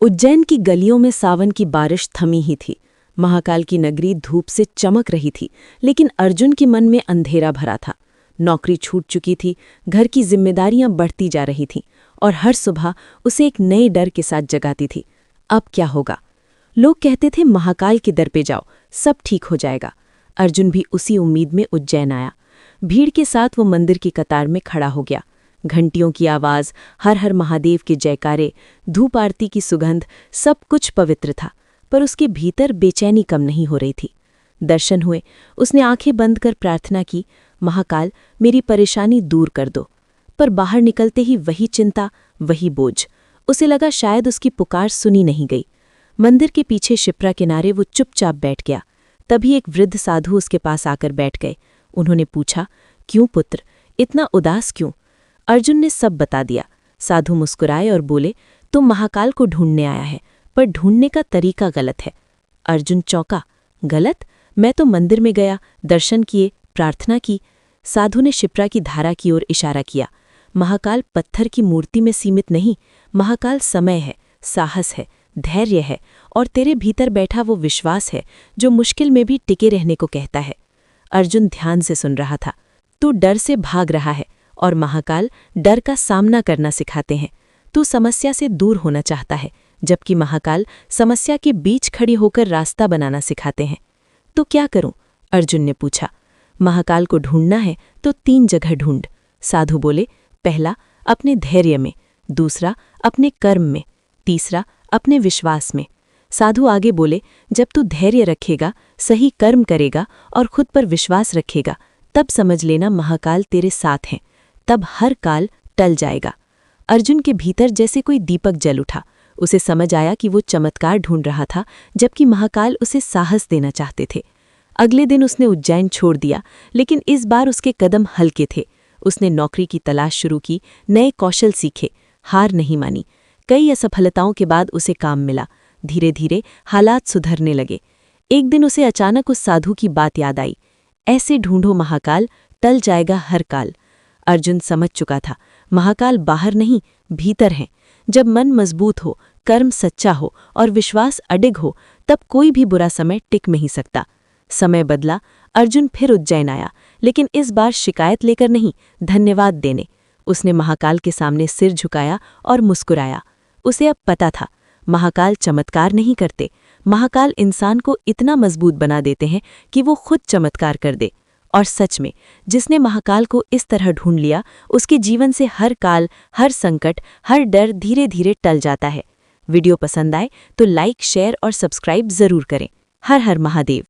उज्जैन की गलियों में सावन की बारिश थमी ही थी। महाकाल की नगरी धूप से चमक रही थी, लेकिन अर्जुन के मन में अंधेरा भरा था। नौकरी छूट चुकी थी, घर की जिम्मेदारियां बढ़ती जा रही थीं और हर सुबह उसे एक नए डर के साथ जगाती थी। अब क्या होगा? लोग कहते थे महाकाल के दर पे जाओ, सब ठीक हो जाएगा। अर्जुन भी उसी उम्मीद में उज्जैन आया। भीड़ के साथ वो मंदिर की कतार में खड़ा हो गया। घंटियों की आवाज़, हर हर महादेव के जयकारे, धूप आरती की सुगंध, सब कुछ पवित्र था, पर उसके भीतर बेचैनी कम नहीं हो रही थी। दर्शन हुए, उसने आंखें बंद कर प्रार्थना की, महाकाल मेरी परेशानी दूर कर दो। पर बाहर निकलते ही वही चिंता, वही बोझ। उसे लगा शायद उसकी पुकार सुनी नहीं गई। मंदिर के पीछे शिप्रा किनारे वो चुपचाप बैठ गया। तभी एक वृद्ध साधु उसके पास आकर बैठ गए। उन्होंने पूछा, क्यों पुत्र, इतना उदास क्यों? अर्जुन ने सब बता दिया। साधु मुस्कुराए और बोले, तुम महाकाल को ढूंढने आया है, पर ढूंढने का तरीका गलत है। अर्जुन चौंका, गलत? मैं तो मंदिर में गया, दर्शन किए, प्रार्थना की। साधु ने शिप्रा की धारा की ओर इशारा किया। महाकाल पत्थर की मूर्ति में सीमित नहीं, महाकाल समय है, साहस है, धैर्य है और तेरे भीतर बैठा वो विश्वास है जो मुश्किल में भी टिके रहने को कहता है। अर्जुन ध्यान से सुन रहा था। तू डर से भाग रहा है और महाकाल डर का सामना करना सिखाते हैं। तू समस्या से दूर होना चाहता है, जबकि महाकाल समस्या के बीच खड़ी होकर रास्ता बनाना सिखाते हैं। तो क्या करूं? अर्जुन ने पूछा। महाकाल को ढूंढना है तो 3 जगह ढूंढ। साधु बोले, पहला अपने धैर्य में, दूसरा अपने कर्म में, तीसरा अपने विश्वास में। साधु आगे बोले, जब तू धैर्य रखेगा, सही कर्म करेगा और खुद पर विश्वास रखेगा, तब समझ लेना महाकाल तेरे साथ हैं, तब हर काल टल जाएगा। अर्जुन के भीतर जैसे कोई दीपक जल उठा। उसे समझ आया कि वो चमत्कार ढूंढ रहा था, जबकि महाकाल उसे साहस देना चाहते थे। अगले दिन उसने उज्जैन छोड़ दिया, लेकिन इस बार उसके कदम हल्के थे। उसने नौकरी की तलाश शुरू की, नए कौशल सीखे, हार नहीं मानी। कई असफलताओं के बाद उसे काम मिला। धीरे धीरे हालात सुधरने लगे। एक दिन उसे अचानक उस साधु की बात याद आई, ऐसे ढूंढो महाकाल, टल जाएगा हर काल। अर्जुन समझ चुका था, महाकाल बाहर नहीं, भीतर हैं। जब मन मजबूत हो, कर्म सच्चा हो और विश्वास अडिग हो, तब कोई भी बुरा समय टिक नहीं सकता। समय बदला, अर्जुन फिर उज्जैन आया, लेकिन इस बार शिकायत लेकर नहीं, धन्यवाद देने। उसने महाकाल के सामने सिर झुकाया और मुस्कुराया। उसे अब पता था, महाकाल चमत्कार नहीं करते, महाकाल इंसान को इतना मजबूत बना देते हैं कि वो खुद चमत्कार कर दे। और सच में, जिसने महाकाल को इस तरह ढूंढ लिया, उसके जीवन से हर काल, हर संकट, हर डर धीरे धीरे टल जाता है। वीडियो पसंद आए तो लाइक, शेयर और सब्सक्राइब जरूर करें। हर हर महादेव।